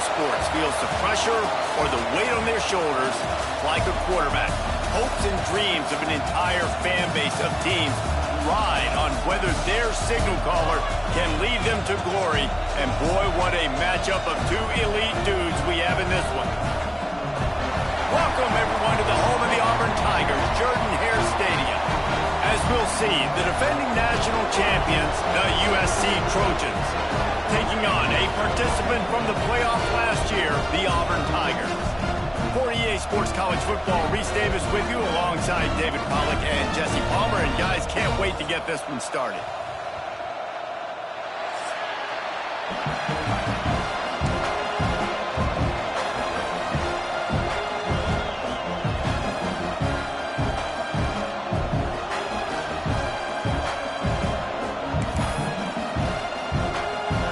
sports feels the pressure or the weight on their shoulders like a quarterback. Hopes and dreams of an entire fan base of teams ride on whether their signal caller can lead them to glory. And boy, what a matchup of two elite dudes we have in this one. Welcome, everyone, to the home of the Auburn Tigers, Jordan-Hare Stadium. As we'll see, the defending national champions, the USC Trojans, taking on a participant from the playoff last year, the Auburn Tigers. For EA Sports College Football, Reese Davis with you alongside David Pollack and Jesse Palmer. And guys, can't wait to get this one started.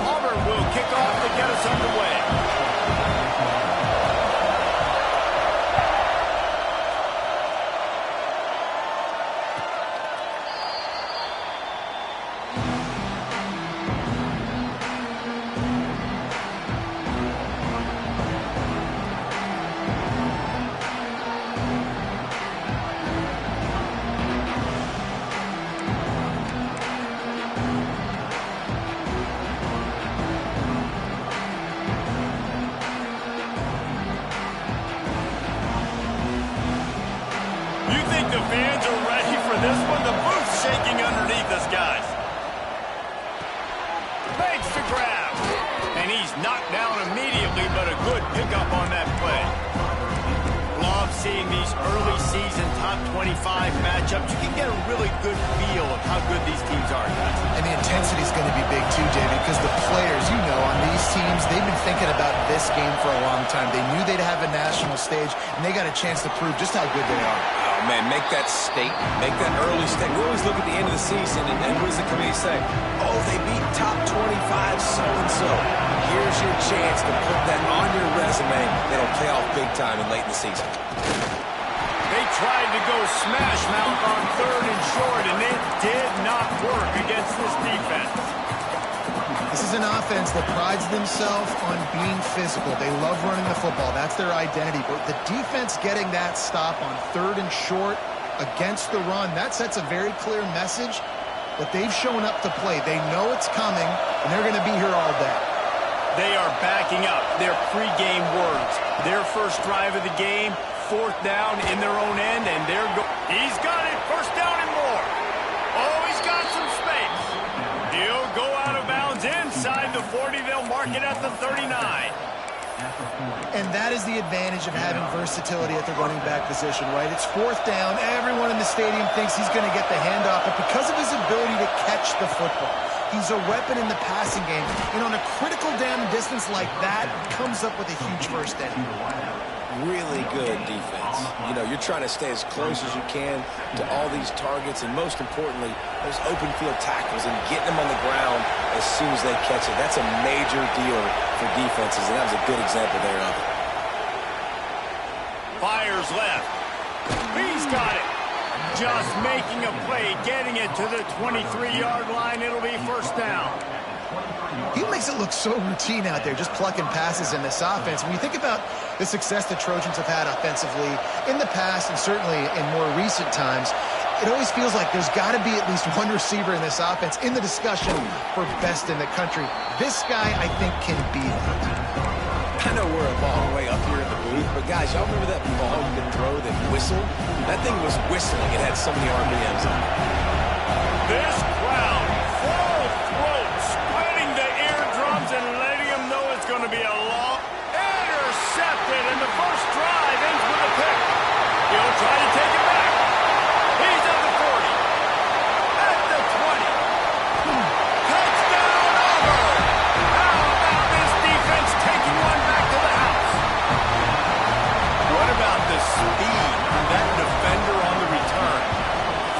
Auburn will kick off to get us underway. The fans are ready for this one. The booth's shaking underneath us, guys. Makes the grab. And he's knocked down immediately, but a good pickup on that play. Love seeing these early season top 25 matchups. You can get a really good feel of how good these teams are, guys. And the intensity is going to be big too, David, because the players, you know, on these teams, they've been thinking about this game for a long time. They knew they'd have a national stage, and they got a chance to prove just how good they are. Oh, man, make that statement. Make that early statement. We always look at the end of the season, and what does the committee say? Oh, they beat top 25 so-and-so. Here's your chance to put that on your resume. That'll pay off big time and late in the season. They tried to go smash mouth on 3rd and short, and it did not work against this defense. This is an offense that prides themselves on being physical. They love running the football. That's their identity. But the defense getting that stop on 3rd and short against the run, that sets a very clear message that they've shown up to play. They know it's coming, and they're going to be here all day. They are backing up their pregame words. Their first drive of the game, 4th down in their own end, and he's got it, 1st down and more. Oh, he's got some space. He'll go out of bounds inside the 40. They'll mark it at the 39. And that is the advantage of having versatility at the running back position, right? It's 4th down. Everyone in the stadium thinks he's going to get the handoff, but because of his ability to catch the football, he's a weapon in the passing game. And on a critical down distance like that, comes up with a huge 1st down. Really good defense. You know, you're trying to stay as close as you can to all these targets, and most importantly, those open field tackles and getting them on the ground as soon as they catch it. That's a major deal for defenses, and that was a good example there of it. Fires left. He's got it. Just making a play, getting it to the 23-yard line. It'll be 1st down. He makes it look so routine out there, just plucking passes in this offense. When you think about the success the Trojans have had offensively in the past and certainly in more recent times, it always feels like there's got to be at least one receiver in this offense in the discussion for best in the country. This guy, I think, can be that. I know we're a long way up here in the booth, but guys, y'all remember that ball you could throw that whistled? That thing was whistling. It had so many RPMs on it. This crowd, full throat, spreading the eardrums and letting them know it's going to be a long intercepted, and the first drive ends with a pick. He'll try to take it back. He's at the 40, at the 20. Touchdown, Auburn! How about this defense taking one back to the house? What about the speed of that defender on the return?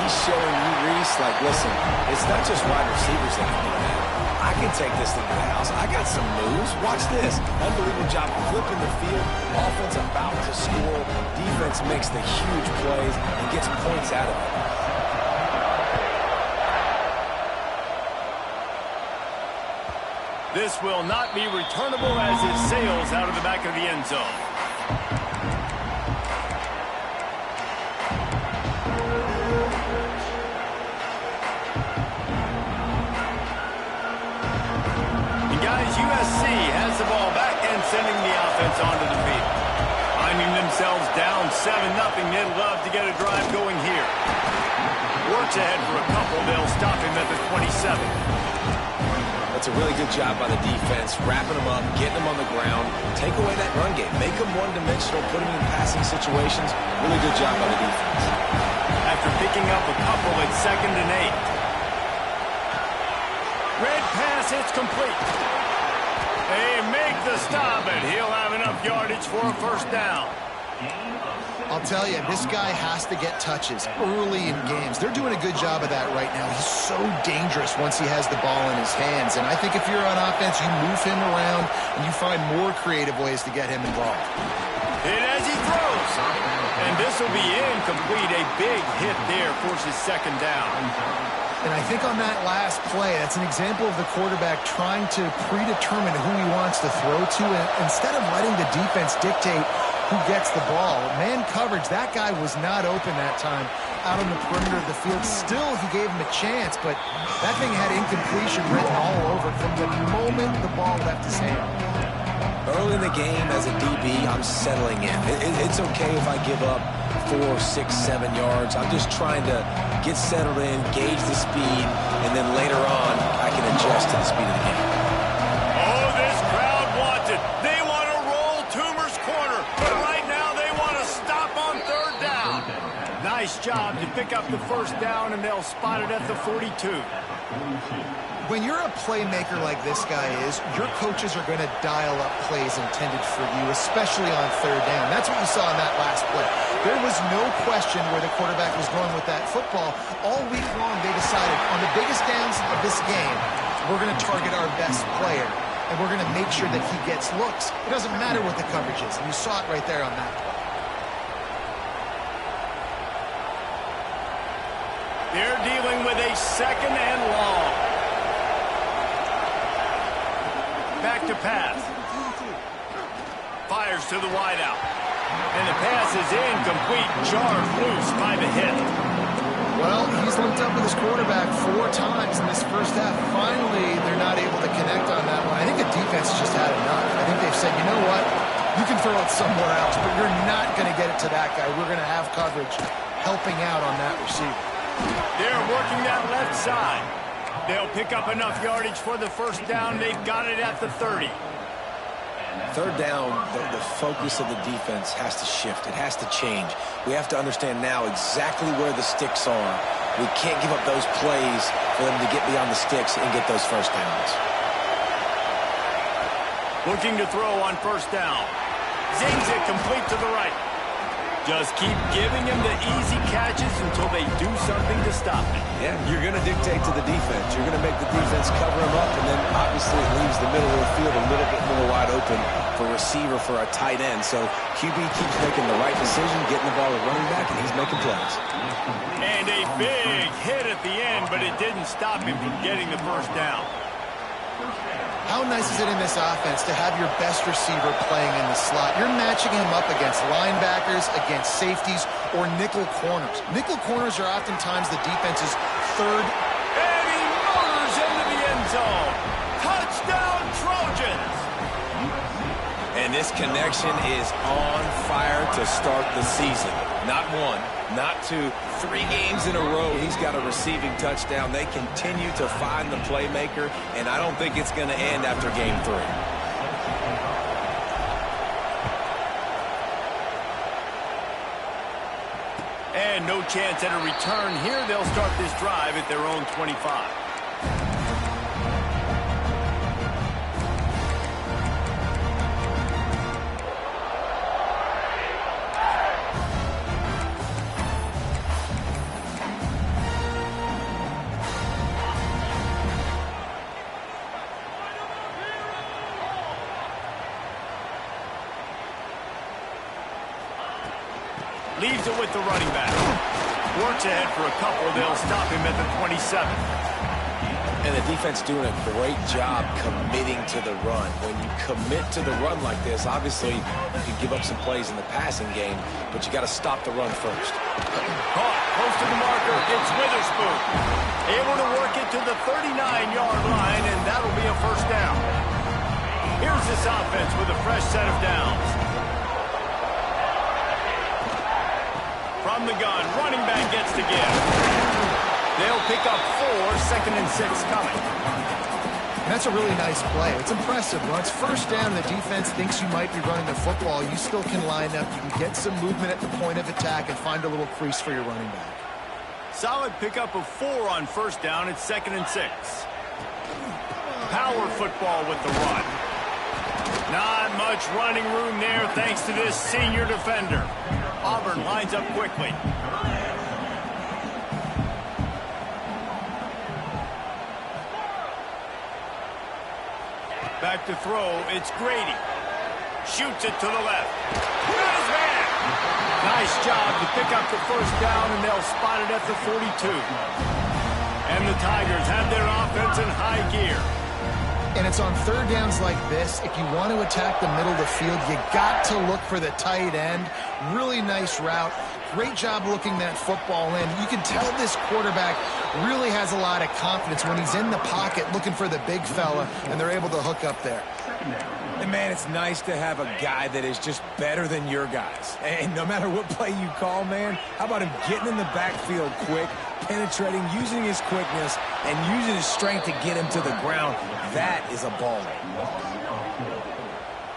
He's showing you, Reese, like, listen, it's not just wide receivers that can do that. I can take this thing to the house. I got some moves. Watch this. Unbelievable job flipping the field. Offense about to score. Defense makes the huge plays and gets points out of it. This will not be returnable as it sails balls out of the back of the end zone. And guys, USC has the ball back and sending the offense onto the field. Finding themselves down 7-0, they'd love to get a drive going here. Works ahead for a couple. They'll stop him at the 27. That's a really good job by the defense, wrapping them up, getting them on the ground, take away that run game, make them one-dimensional, put them in passing situations. Really good job by the defense. After picking up a couple at 2nd and 8. Red pass, it's complete. They make the stop, and he'll have enough yardage for a first down. I'll tell you, this guy has to get touches early in games. They're doing a good job of that right now. He's so dangerous once he has the ball in his hands. And I think if you're on offense, you move him around and you find more creative ways to get him involved. And as he throws, and this will be incomplete. A big hit there forces 2nd down. And I think on that last play, that's an example of the quarterback trying to predetermine who he wants to throw to. And instead of letting the defense dictate who gets the ball, man coverage, that guy was not open that time out on the perimeter of the field. Still, he gave him a chance, but that thing had incompletion written all over it from the moment the ball left his hand. Early in the game, as a DB, I'm settling in. It's okay if I give up 4, 6, 7 yards. I'm just trying to get settled in, gauge the speed, and then later on, I can adjust to the speed of the game. Oh, this crowd wants it. They want to roll Toomer's corner, but right now they want to stop on 3rd down. Nice job to pick up the first down, and they'll spot it at the 42. When you're a playmaker like this guy is, your coaches are going to dial up plays intended for you, especially on 3rd down. That's what you saw in that last play. There was no question where the quarterback was going with that football. All week long, they decided on the biggest downs of this game, we're going to target our best player, and we're going to make sure that he gets looks. It doesn't matter what the coverage is, and you saw it right there on that play. They're dealing with a 2nd and long. Back to pass. Fires to the wideout. And the pass is incomplete. Jarred loose by the hit. Well, he's linked up with his quarterback 4 times in this first half. Finally, they're not able to connect on that one. I think the defense just had enough. I think they've said, you know what? You can throw it somewhere else, but you're not going to get it to that guy. We're going to have coverage helping out on that receiver. They're working that left side. They'll pick up enough yardage for the first down. They've got it at the 30. 3rd down, the focus of the defense has to shift. It has to change. We have to understand now exactly where the sticks are. We can't give up those plays for them to get beyond the sticks and get those first downs. Looking to throw on 1st down. Zings it complete to the right. Just keep giving him the easy catches until they do something to stop it. Yeah, you're going to dictate to the defense. You're going to make the defense cover him up, and then obviously it leaves the middle of the field a little bit more wide open for receiver for a tight end. So QB keeps making the right decision, getting the ball to running back, and he's making plays. And a big hit at the end, but it didn't stop him from getting the first down. How nice is it in this offense to have your best receiver playing in the slot? You're matching him up against linebackers, against safeties, or nickel corners. Nickel corners are oftentimes the defense's 3rd. And he motors into the end zone. Touchdown, Trojans! And this connection is on fire to start the season. Not 1, not 2, 3 games in a row. He's got a receiving touchdown. They continue to find the playmaker, and I don't think it's going to end after game 3. And no chance at a return here. They'll start this drive at their own 25. Leaves it with the running back. Works ahead for a couple. They'll stop him at the 27. And the defense doing a great job committing to the run. When you commit to the run like this, obviously you can give up some plays in the passing game, but you got to stop the run first. Caught close to the marker. It's Witherspoon. Able to work it to the 39-yard line, and that'll be a first down. Here's this offense with a fresh set of downs. From the gun, running back gets to give. They'll pick up 4, 2nd and 6 coming. And that's a really nice play. It's impressive. When it's first down, the defense thinks you might be running the football. You still can line up. You can get some movement at the point of attack and find a little crease for your running back. Solid pickup of 4 on first down. It's 2nd and 6. Power football with the run. Not much running room there thanks to this senior defender. Auburn lines up quickly. Back to throw, it's Grady. Shoots it to the left. Got his man. Nice job to pick up the first down, and they'll spot it at the 42. And the Tigers have their offense in high gear. And it's on third downs like this. If you want to attack the middle of the field, you got to look for the tight end. Really nice route. Great job looking that football in. You can tell this quarterback really has a lot of confidence when he's in the pocket looking for the big fella, and they're able to hook up there. And, man, it's nice to have a guy that is just better than your guys. And no matter what play you call, man, how about him getting in the backfield quick, penetrating, using his quickness, and using his strength to get him to the ground. That is a baller.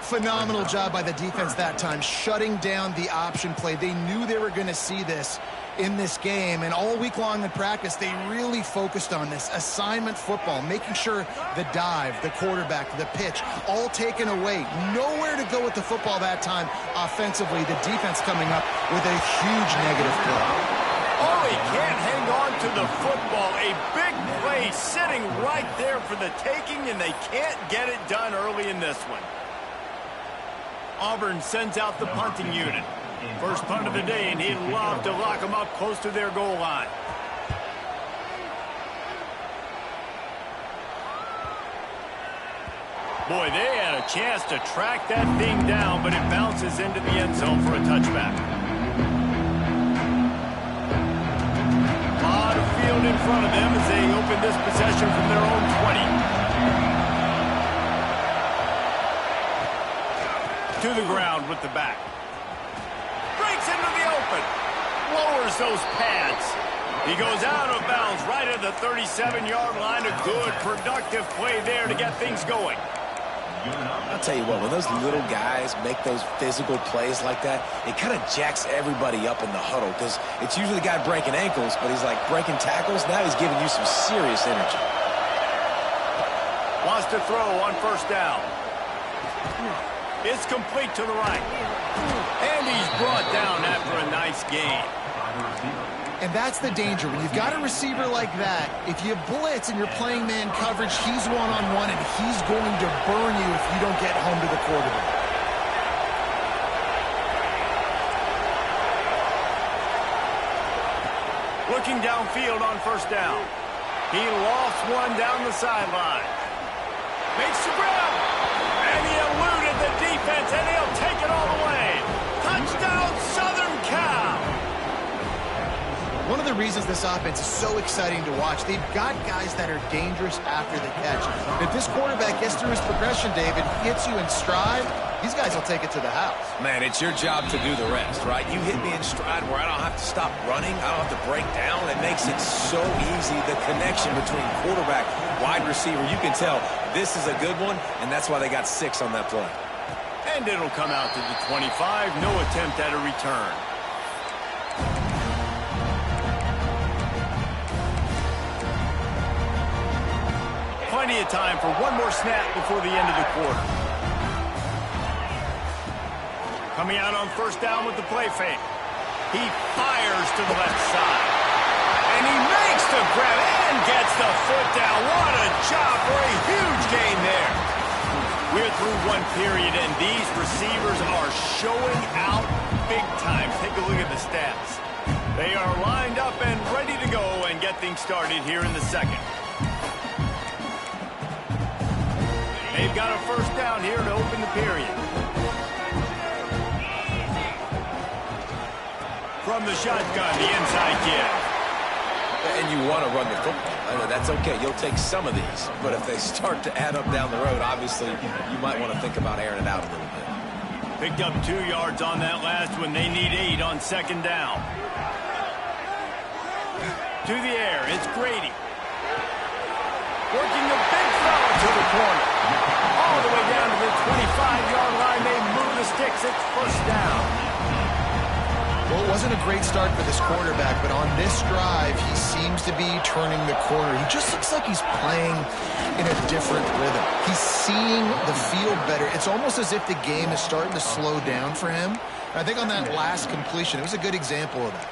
Phenomenal job by the defense that time, shutting down the option play. They knew they were going to see this in this game, and all week long in practice, they really focused on this assignment football, making sure the dive, the quarterback, the pitch, all taken away. Nowhere to go with the football that time offensively. The defense coming up with a huge negative play. Oh, he can't hang on to the football. A big play sitting right there for the taking, and they can't get it done early in this one. Auburn sends out the punting unit. First punt of the day, and he'd love to lock them up close to their goal line. Boy, they had a chance to track that thing down, but it bounces into the end zone for a touchback. A lot of field in front of them as they open this possession from their own 20. To the ground with the back. Breaks into the open. Lowers those pads. He goes out of bounds right at the 37-yard line. A good, productive play there to get things going. I'll tell you what, when those little guys make those physical plays like that, it kind of jacks everybody up in the huddle because it's usually the guy breaking ankles, but he's like breaking tackles. Now he's giving you some serious energy. Wants to throw on first down. It's complete to the right. And he's brought down after a nice gain. And that's the danger. When you've got a receiver like that, if you blitz and you're playing man coverage, he's one-on-one, and he's going to burn you if you don't get home to the quarterback. Looking downfield on first down. He lost one down the sideline. Makes the grab. And he eluded the defense, and he'll take it all the way. Touchdown, Southern Cal. One of the reasons this offense is so exciting to watch, they've got guys that are dangerous after the catch. If this quarterback gets through his progression, David, hits you in stride, these guys will take it to the house. Man, it's your job to do the rest, right? You hit me in stride where I don't have to stop running. I don't have to break down. It makes it so easy, the connection between quarterback, wide receiver. You can tell this is a good one, and that's why they got 6 on that play. And it'll come out to the 25. No attempt at a return. Plenty of time for one more snap before the end of the quarter. Coming out on first down with the play fake. He fires to the left side. And he makes the grab and gets the foot down. What a job for a huge gain there. We're through one period, and these receivers are showing out big time. Take a look at the stats. They are lined up and ready to go and get things started here in the second. They've got a first down here to open the period. From the shotgun, the inside give. And you want to run the football. I know that's okay. You'll take some of these. But if they start to add up down the road, obviously, you might want to think about airing it out a little bit. Picked up 2 yards on that last one. They need 8 on second down. To the air, it's Grady. Working the big throw to the corner. All the way down to the 25-yard line. They move the sticks. It's first down. Well, it wasn't a great start for this quarterback, but on this drive, he seems to be turning the corner. He just looks like he's playing in a different rhythm. He's seeing the field better. It's almost as if the game is starting to slow down for him. And I think on that last completion, it was a good example of that.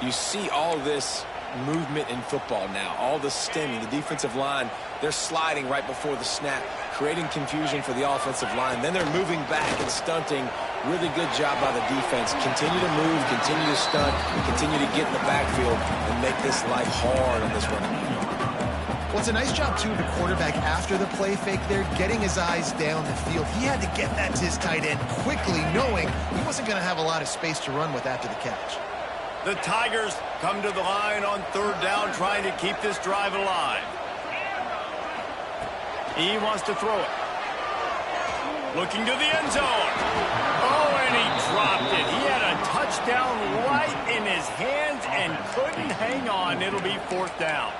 You see all this movement in football now, all the stemming, the defensive line, they're sliding right before the snap, creating confusion for the offensive line. Then they're moving back and stunting. Really good job by the defense. Continue to move, continue to stunt, continue to get in the backfield and make this life hard on this running back. Well, it's a nice job, too, of the quarterback after the play fake there, getting his eyes down the field. He had to get that to his tight end quickly, knowing he wasn't going to have a lot of space to run with after the catch. The Tigers come to the line on third down, trying to keep this drive alive. He wants to throw it. Looking to the end zone. Oh, and he dropped it. He had a touchdown right in his hands and couldn't hang on. It'll be fourth down.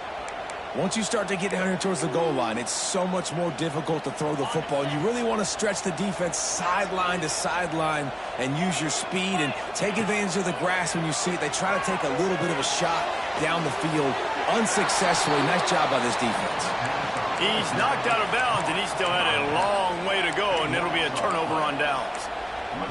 Once you start to get down here towards the goal line, it's so much more difficult to throw the football. And you really want to stretch the defense sideline to sideline and use your speed and take advantage of the grass when you see it. They try to take a little bit of a shot down the field unsuccessfully. Nice job by this defense. He's knocked out of bounds, and he still had a long way to go, and it'll be a turnover on downs.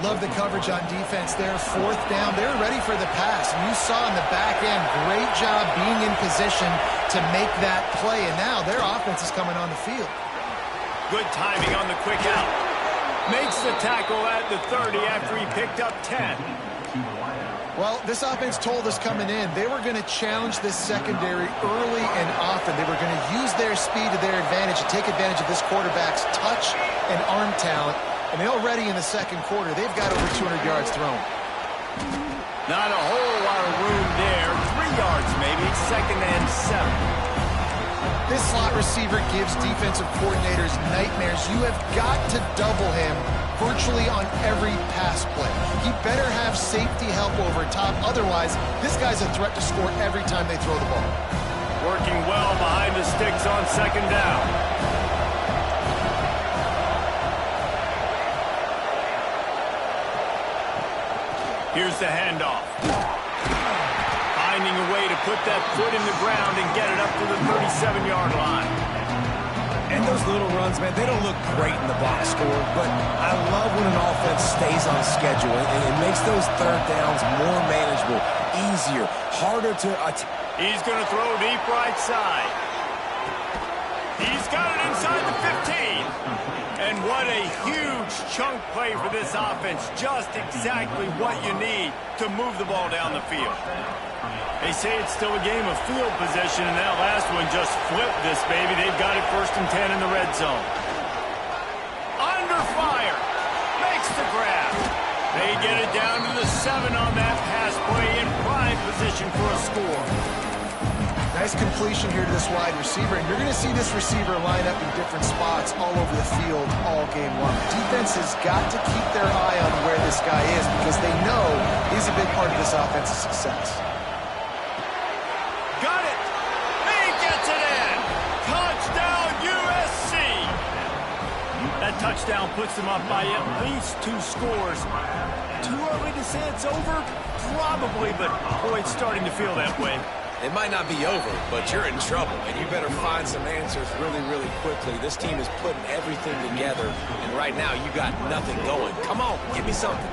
Love the coverage on defense there. Fourth down. They're ready for the pass. And you saw in the back end, great job being in position to make that play. And now their offense is coming on the field. Good timing on the quick out. Makes the tackle at the 30 after he picked up 10. Well, this offense told us coming in they were going to challenge this secondary early and often. They were going to use their speed to their advantage and take advantage of this quarterback's touch and arm talent. And they already in the second quarter, they've got over 200 yards thrown. Not a whole lot of room there. 3 yards maybe. Second and 7. This slot receiver gives defensive coordinators nightmares. You have got to double him virtually on every pass play. He better have safety help over top. Otherwise, this guy's a threat to score every time they throw the ball. Working well behind the sticks on second down. Here's the handoff. Finding a way to put that foot in the ground and get it up to the 37-yard line. And those little runs, man, they don't look great in the box score, but I love when an offense stays on schedule, and it makes those third downs more manageable, easier, harder to attack. He's going to throw deep right side. He's got it inside the 15. And what a huge chunk play for this offense. Just exactly what you need to move the ball down the field. They say it's still a game of field position, and that last one just flipped this baby. They've got it first and 10 in the red zone. Under fire. Makes the grab. They get it down to the 7 on that pass play in prime position for a score. Nice completion here to this wide receiver, and you're going to see this receiver line up in different spots all over the field all game long. Defense has got to keep their eye on where this guy is because they know he's a big part of this offense's success. Got it! He gets it in! Touchdown, USC! That touchdown puts them up by at least 2 scores. Too early to say it's over? Probably, but boy, it's starting to feel that way. It might not be over, but you're in trouble, and you better find some answers really, really quickly. This team is putting everything together, and right now you got nothing going. Come on, give me something.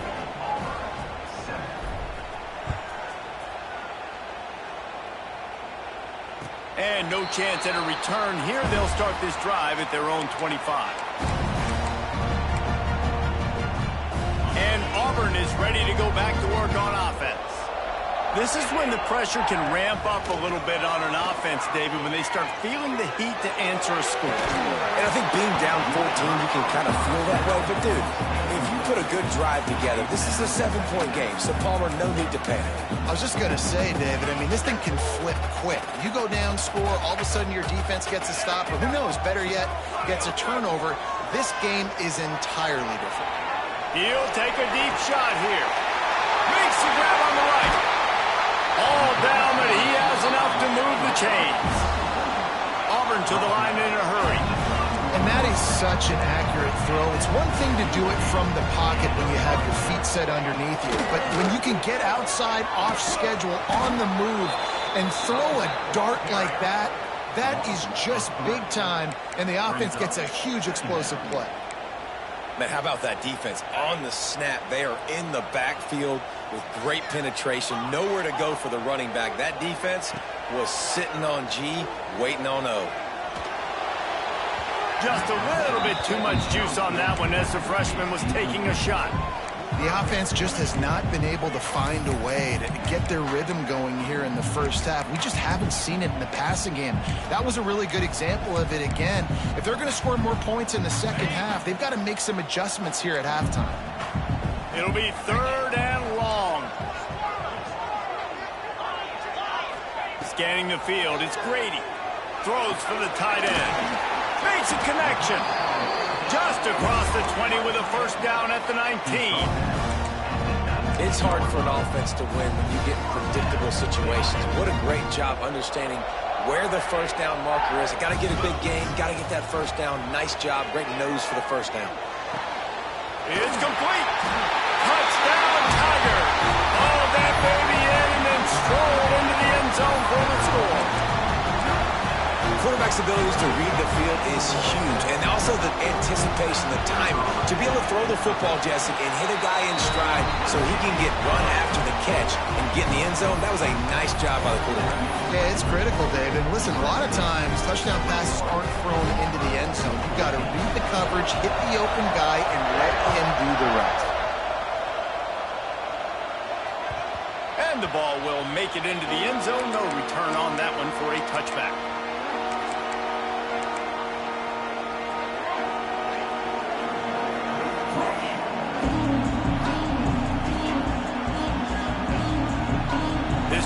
And no chance at a return here. They'll start this drive at their own 25. And Auburn is ready to go back to work on offense. This is when the pressure can ramp up a little bit on an offense, David, when they start feeling the heat to answer a score. And I think being down 14, you can kind of feel that way. But, dude, if you put a good drive together, this is a 7-point game. So, Palmer, no need to panic. I was just going to say, David, I mean, this thing can flip quick. You go down, score, all of a sudden your defense gets a stop, or who knows, better yet, gets a turnover. This game is entirely different. He'll take a deep shot here. Makes the grab on the right. All down, but he has enough to move the chains. Auburn to the line in a hurry. And that is such an accurate throw. It's one thing to do it from the pocket when you have your feet set underneath you, but when you can get outside, off schedule, on the move, and throw a dart like that, that is just big time, and the offense gets a huge explosive play. Man, how about that defense? On the snap, they are in the backfield with great penetration. Nowhere to go for the running back. That defense was sitting on G, waiting on O. Just a little bit too much juice on that one as the freshman was taking a shot. The offense just has not been able to find a way to get their rhythm going here in the first half. We just haven't seen it in the passing game. That was a really good example of it again. If they're going to score more points in the second half, they've got to make some adjustments here at halftime. It'll be 3rd and long. Scanning the field, it's Grady. Throws for the tight end. Makes a connection. Just across the 20 with a first down at the 19. It's hard for an offense to win when you get in predictable situations. What a great job understanding where the first down marker is. Got to get a big gain, got to get that first down. Nice job, great nose for the first down. It's complete. Touchdown, Tiger. Oh, that baby in and then strolled into the end zone for the score. Quarterback's abilities to read the field is huge, and also the anticipation, the timing. To be able to throw the football, Jesse, and hit a guy in stride so he can get run after the catch and get in the end zone, that was a nice job by the quarterback. Yeah, it's critical, David. Listen, a lot of times touchdown passes aren't thrown into the end zone. You've got to read the coverage, hit the open guy, and let him do the rest. And the ball will make it into the end zone. No return on that one for a touchback.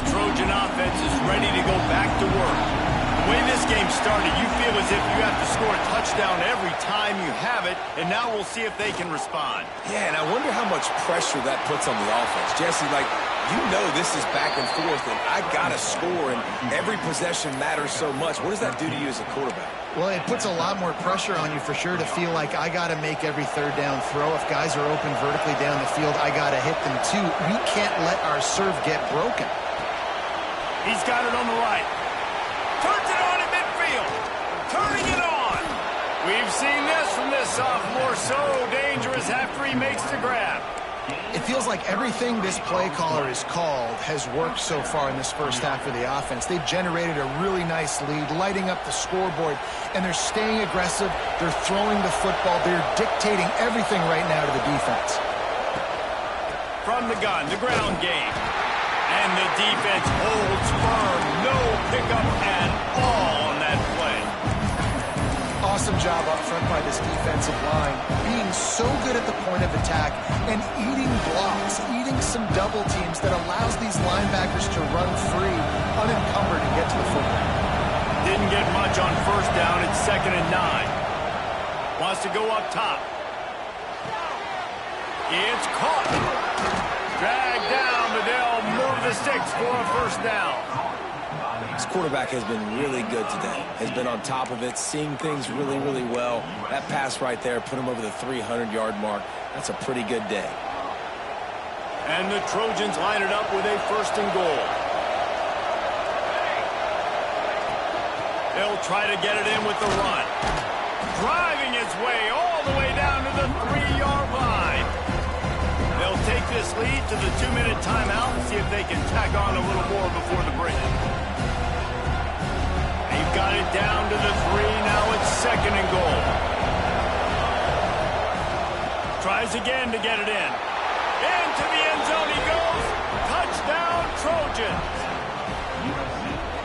Trojan offense is ready to go back to work. The way this game started, you feel as if you have to score a touchdown every time you have it, and now we'll see if they can respond. Yeah, and I wonder how much pressure that puts on the offense. Jesse, like, you know this is back and forth, and I got to score, and every possession matters so much. What does that do to you as a quarterback? Well, it puts a lot more pressure on you for sure to feel like I got to make every third down throw. If guys are open vertically down the field, I got to hit them too. We can't let our serve get broken. He's got it on the right. Turns it on in midfield. Turning it on. We've seen this from this sophomore. So dangerous after he makes the grab. It feels like everything this play caller has called has worked so far in this first half of the offense. They've generated a really nice lead, lighting up the scoreboard, and they're staying aggressive. They're throwing the football. They're dictating everything right now to the defense. From the gun, the ground game. And the defense holds firm. No pickup at all on that play. Awesome job up front by this defensive line, being so good at the point of attack and eating blocks, eating some double teams that allows these linebackers to run free, unencumbered, and get to the football. Didn't get much on first down. It's 2nd and 9. Wants to go up top. It's caught. Dragged down, but they'll move the sticks for a first down. This quarterback has been really good today. Has been on top of it, seeing things really, really well. That pass right there put him over the 300-yard mark. That's a pretty good day. And the Trojans line it up with a 1st and goal. They'll try to get it in with the run. Driving his way all the way down to the 3-yard line. They'll take this lead to the 2-minute timeout and see if they can tack on a little more before the break. They've got it down to the 3. Now it's 2nd and goal. Tries again to get it in. Into the end zone he goes. Touchdown, Trojans.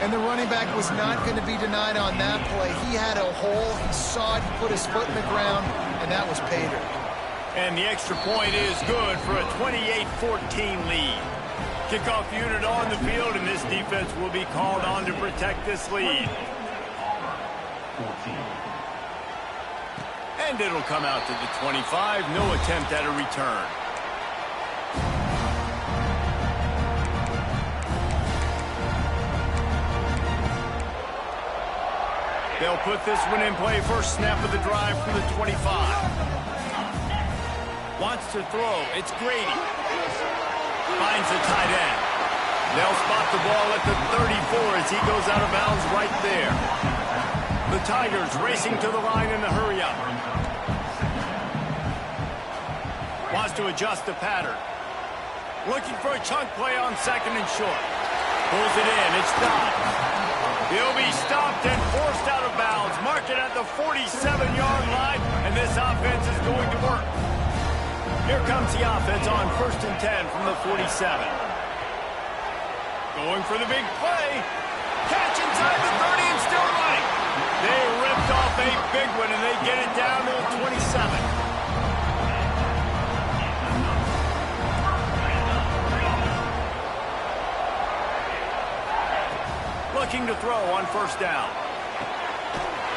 And the running back was not going to be denied on that play. He had a hole. He saw it. He put his foot in the ground, and that was pay dirt. And the extra point is good for a 28-14 lead. Kickoff unit on the field, and this defense will be called on to protect this lead. And it'll come out to the 25. No attempt at a return. They'll put this one in play. First snap of the drive from the 25. Wants to throw. It's Grady. Finds the tight end. They'll spot the ball at the 34 as he goes out of bounds right there. The Tigers racing to the line in the hurry-up. Wants to adjust the pattern. Looking for a chunk play on second and short. Pulls it in. It's stopped. He'll be stopped and forced out of bounds. Mark it at the 47-yard line, and this offense is going to work. Here comes the offense on 1st and 10 from the 47. Going for the big play. Catch inside the 30 and still running. They ripped off a big one, and they get it down to the 27. Looking to throw on first down.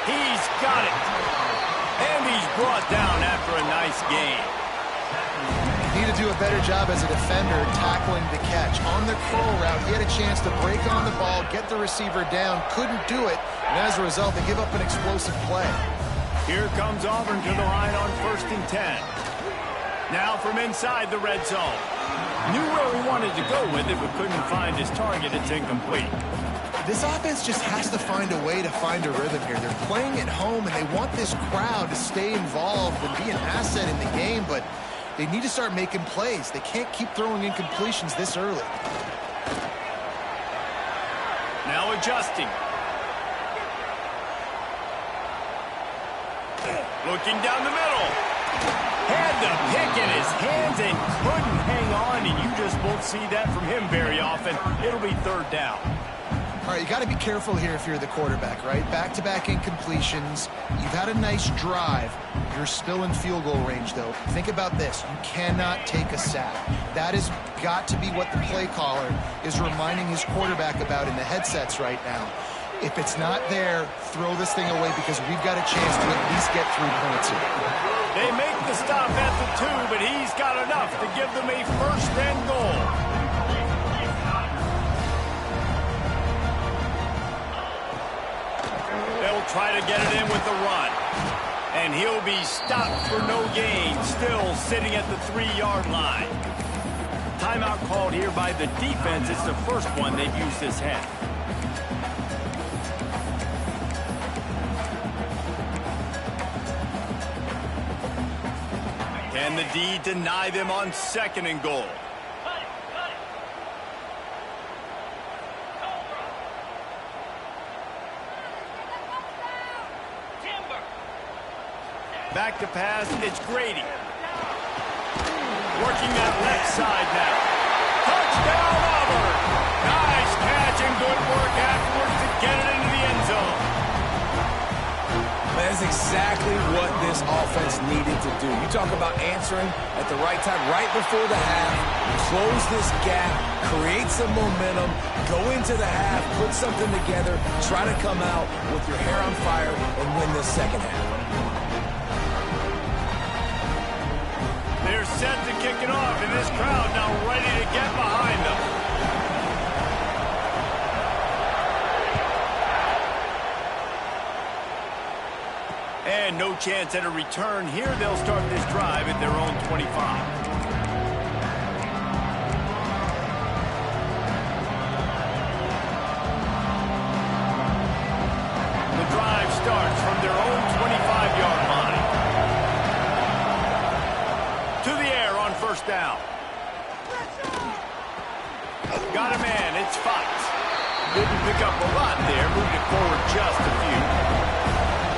He's got it. And he's brought down after a nice gain. Need to do a better job as a defender tackling the catch. On the curl route, he had a chance to break on the ball, get the receiver down, couldn't do it, and as a result, they give up an explosive play. Here comes Auburn to the line on 1st and 10. Now from inside the red zone. Knew where he wanted to go with it, but couldn't find his target. It's incomplete. This offense just has to find a way to find a rhythm here. They're playing at home, and they want this crowd to stay involved and be an asset in the game, but they need to start making plays. They can't keep throwing incompletions this early. Now adjusting. Looking down the middle. Had the pick in his hands and couldn't hang on, and you just won't see that from him very often. It'll be 3rd down. All right, you got to be careful here if you're the quarterback, right? Back-to-back incompletions. You've had a nice drive. You're still in field goal range, though. Think about this. You cannot take a sack. That has got to be what the play caller is reminding his quarterback about in the headsets right now. If it's not there, throw this thing away because we've got a chance to at least get 3 points here. They make the stop at the 2, but he's got enough to give them a 1st and goal. Try to get it in with the run. And he'll be stopped for no gain, still sitting at the 3-yard line. Timeout called here by the defense. It's the first one they've used this half. Can the D deny them on 2nd and goal? Back to pass, it's Grady. Working that left side now. Touchdown, Auburn! Nice catch and good work afterwards to get it into the end zone. That's exactly what this offense needed to do. You talk about answering at the right time, right before the half, close this gap, create some momentum, go into the half, put something together, try to come out with your hair on fire and win this second half. They're set to kick it off, and this crowd now ready to get behind them. And no chance at a return here. They'll start this drive at their own 25. The drive starts from their own 25-yard line. To the air on first down. Got a man, it's Fox. Didn't pick up a lot there, moved it forward just a few.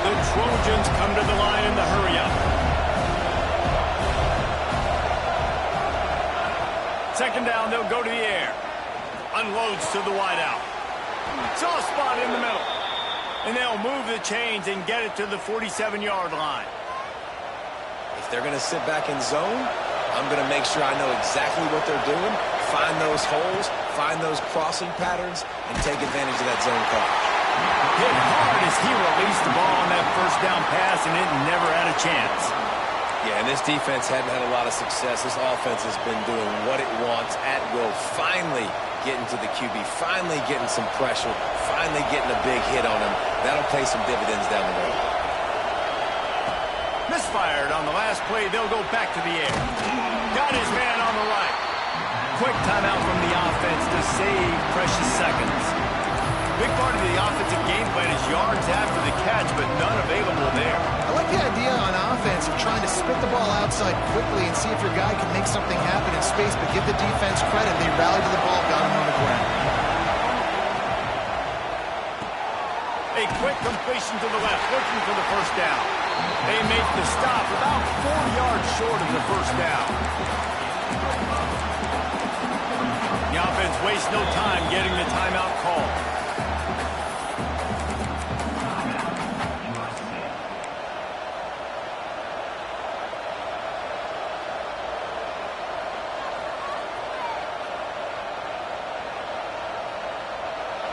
The Trojans come to the line in the hurry-up. Second down, they'll go to the air. Unloads to the wideout. Soft spot in the middle. And they'll move the chains and get it to the 47-yard line. If they're going to sit back in zone, I'm going to make sure I know exactly what they're doing, find those holes, find those crossing patterns, and take advantage of that zone coverage. Hit hard as he released the ball on that first down pass, and it never had a chance. Yeah, and this defense hadn't had a lot of success. This offense has been doing what it wants at will. Finally getting to the QB, finally getting some pressure, finally getting a big hit on him. That'll pay some dividends down the road. Misfired on the last play. They'll go back to the air. Got his man on the right. Quick timeout from the offense to save precious seconds. Big part of the offensive game plan is yards after the catch, but none available there. I like the idea on offense of trying to spit the ball outside quickly and see if your guy can make something happen in space, but give the defense credit. They rallied to the ball, got him on the ground. A quick completion to the left, looking for the first down. They make the stop about 4 yards short of the first down. The offense wastes no time getting the timeout call.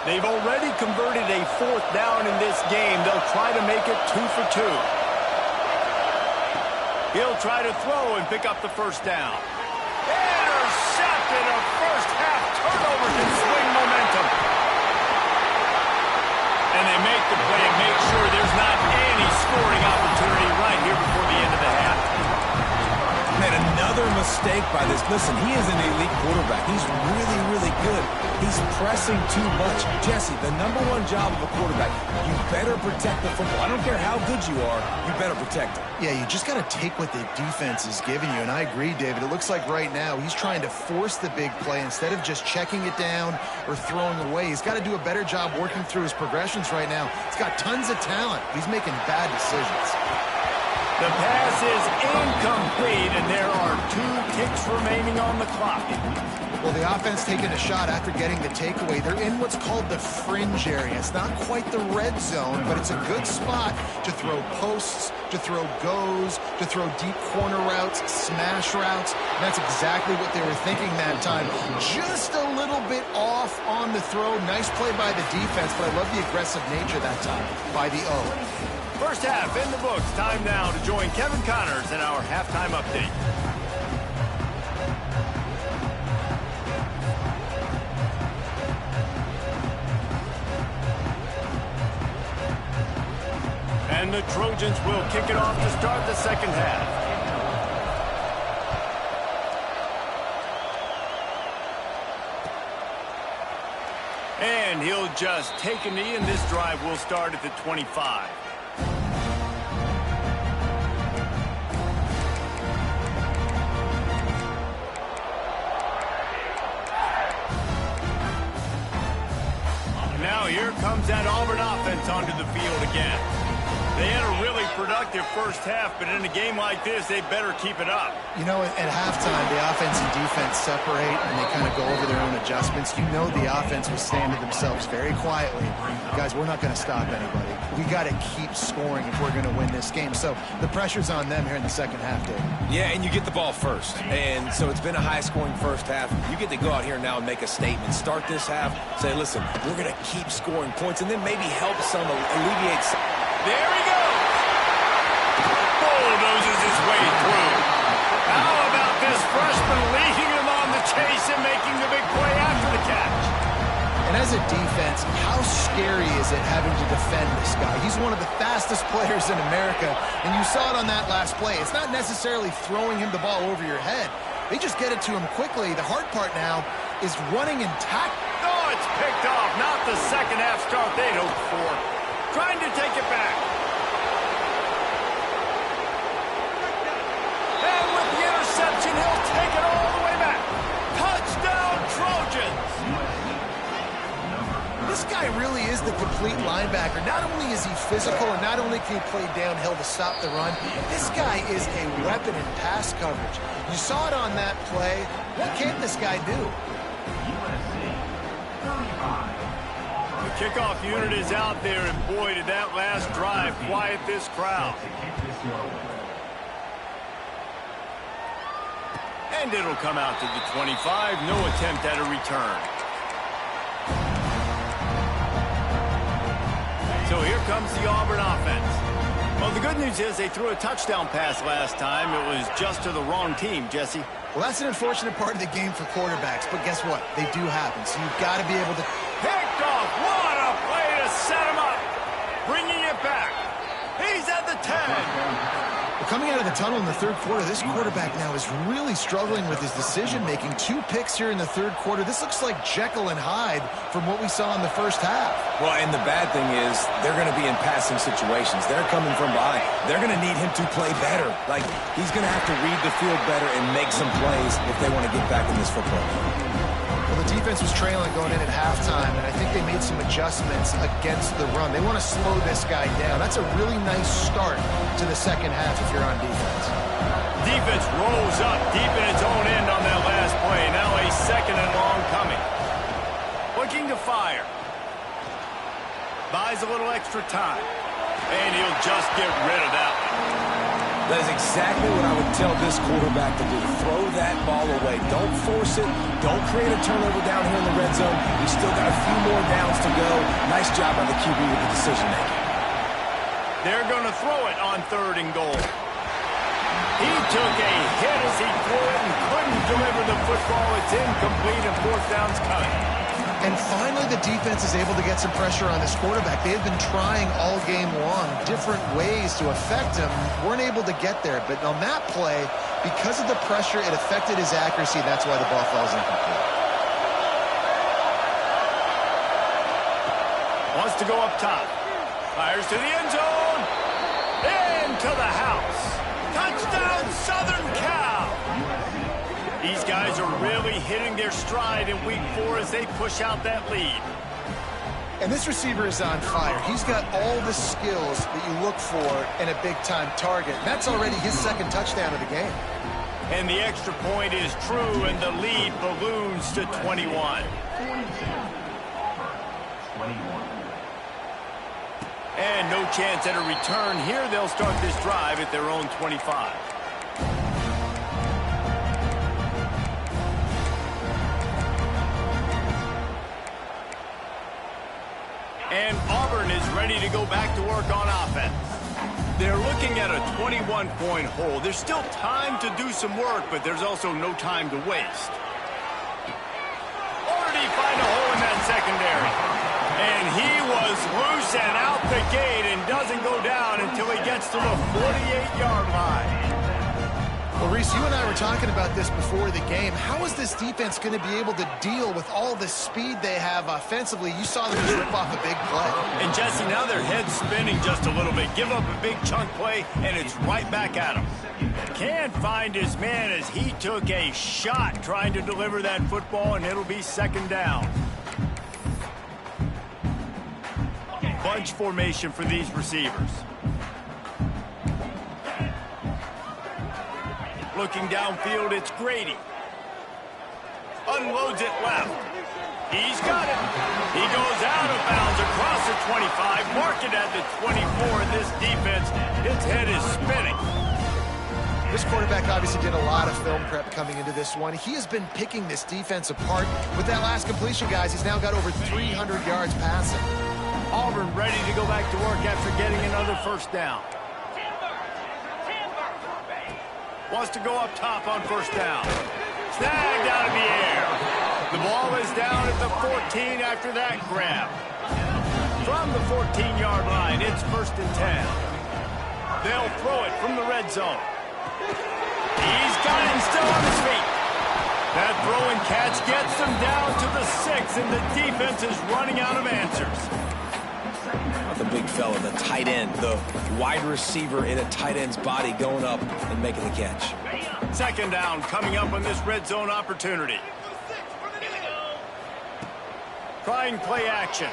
They've already converted a 4th down in this game. They'll try to make it 2 for 2. He'll try to throw and pick up the first down. Intercepted. A first-half turnover can swing momentum. And they make the play and make sure there's not any scoring opportunity right here before the end of the half. Man, another mistake by this. Listen, he is an elite quarterback. He's really, really good. He's pressing too much. Jesse, the #1 job of a quarterback, you better protect the football. I don't care how good you are, you better protect it. Yeah, you just got to take what the defense is giving you, and I agree, David. It looks like right now he's trying to force the big play instead of just checking it down or throwing away. He's got to do a better job working through his progressions right now. He's got tons of talent. He's making bad decisions. The pass is incomplete, and there are 2 ticks remaining on the clock. Well, the offense taking a shot after getting the takeaway. They're in what's called the fringe area. It's not quite the red zone, but it's a good spot to throw posts, to throw goes, to throw deep corner routes, smash routes. And that's exactly what they were thinking that time. Just a little bit off on the throw. Nice play by the defense, but I love the aggressive nature that time by the O. First half in the books. Time now to join Kevin Connors in our halftime update. And the Trojans will kick it off to start the second half. And he'll just take a knee, and this drive will start at the 25. Now here comes that Auburn offense onto the field again. They had a really productive first half, but in a game like this, they better keep it up. You know, at halftime, the offense and defense separate, and they kind of go over their own adjustments. You know the offense was saying to themselves very quietly, guys, we're not going to stop anybody. We got to keep scoring if we're going to win this game. So the pressure's on them here in the second half, Dave. Yeah, and you get the ball first. And so it's been a high-scoring first half. You get to go out here now and make a statement. Start this half, say, listen, we're going to keep scoring points, and then maybe help some, alleviate some. There he goes. Bulldozes his way through. How about this freshman leading him on the chase and making the big play after the catch? And as a defense, how scary is it having to defend this guy? He's one of the fastest players in America, and you saw it on that last play. It's not necessarily throwing him the ball over your head. They just get it to him quickly. The hard part now is running and tackling. Oh, it's picked off. Not the second half start they'd hoped for. Trying to take it back. And with the interception, he'll take it all the way back. Touchdown, Trojans. This guy really is the complete complete linebacker. Not only is he physical and not only can he play downhill to stop the run, this guy is a weapon in pass coverage. You saw it on that play. What can't this guy do? The kickoff unit is out there, and boy, did that last drive quiet this crowd. And it'll come out to the 25. No attempt at a return. So here comes the Auburn offense. Well, the good news is they threw a touchdown pass last time. It was just to the wrong team, Jesse. Well, that's an unfortunate part of the game for quarterbacks, but guess what? They do happen, so you've got to be able to... Picked off. What a play to set him up. Bringing it back. He's at the 10. Well, coming out of the tunnel in the third quarter, this quarterback now is really struggling with his decision-making. 2 picks here in the third quarter. This looks like Jekyll and Hyde from what we saw in the first half. Well, and the bad thing is they're going to be in passing situations. They're coming from behind. They're going to need him to play better. Like, he's going to have to read the field better and make some plays if they want to get back in this football game. Well, the defense was trailing going in at halftime, and I think they made some adjustments against the run. They want to slow this guy down. That's a really nice start to the second half if you're on defense. Defense rolls up deep in its own end on that last play. Now a second and long coming. Looking to fire. Buys a little extra time. And he'll just get rid of that one. That is exactly what I would tell this quarterback to do. Throw that ball away. Don't force it. Don't create a turnover down here in the red zone. He's still got a few more downs to go. Nice job by the QB with the decision-making. They're going to throw it on 3rd and goal. He took a hit as he threw it and couldn't deliver the football. It's incomplete and 4th down's coming. And finally, the defense is able to get some pressure on this quarterback. They have been trying all game long different ways to affect him. Weren't able to get there. But on that play, because of the pressure, it affected his accuracy. That's why the ball falls incomplete. Wants to go up top. Fires to the end zone. Into the house. Touchdown, Southern Cal. These guys are really hitting their stride in week 4 as they push out that lead. And this receiver is on fire. He's got all the skills that you look for in a big-time target. That's already his 2nd touchdown of the game. And the extra point is true, and the lead balloons to 21. And no chance at a return here. They'll start this drive at their own 25. And Auburn is ready to go back to work on offense. They're looking at a 21-point hole. There's still time to do some work, but there's also no time to waste. Already find a hole in that secondary. And he was loose and out the gate and doesn't go down until he gets to the 48-yard line. Well, Reese, you and I were talking about this before the game. How is this defense going to be able to deal with all the speed they have offensively? You saw them just rip off a big play. And, Jesse, now their head's spinning just a little bit. Give up a big chunk play, and it's right back at him. Can't find his man as he took a shot trying to deliver that football, and it'll be 2nd down. Bunch formation for these receivers. Looking downfield, it's Grady. Unloads it left. He's got it. He goes out of bounds across the 25. Mark it at the 24. This defense, its head is spinning. This quarterback obviously did a lot of film prep coming into this one. He has been picking this defense apart. With that last completion, guys, he's now got over 300 yards passing. Auburn ready to go back to work after getting another 1st down. Wants to go up top on 1st down. Snagged out of the air. The ball is down at the 14 after that grab. From the 14-yard line, it's 1st and 10. They'll throw it from the red zone. He's got him still on his feet. That throw and catch gets them down to the 6, and the defense is running out of answers. The big fella, the tight end, the wide receiver in a tight end's body going up and making the catch. 2nd down coming up on this red zone opportunity. Trying play action.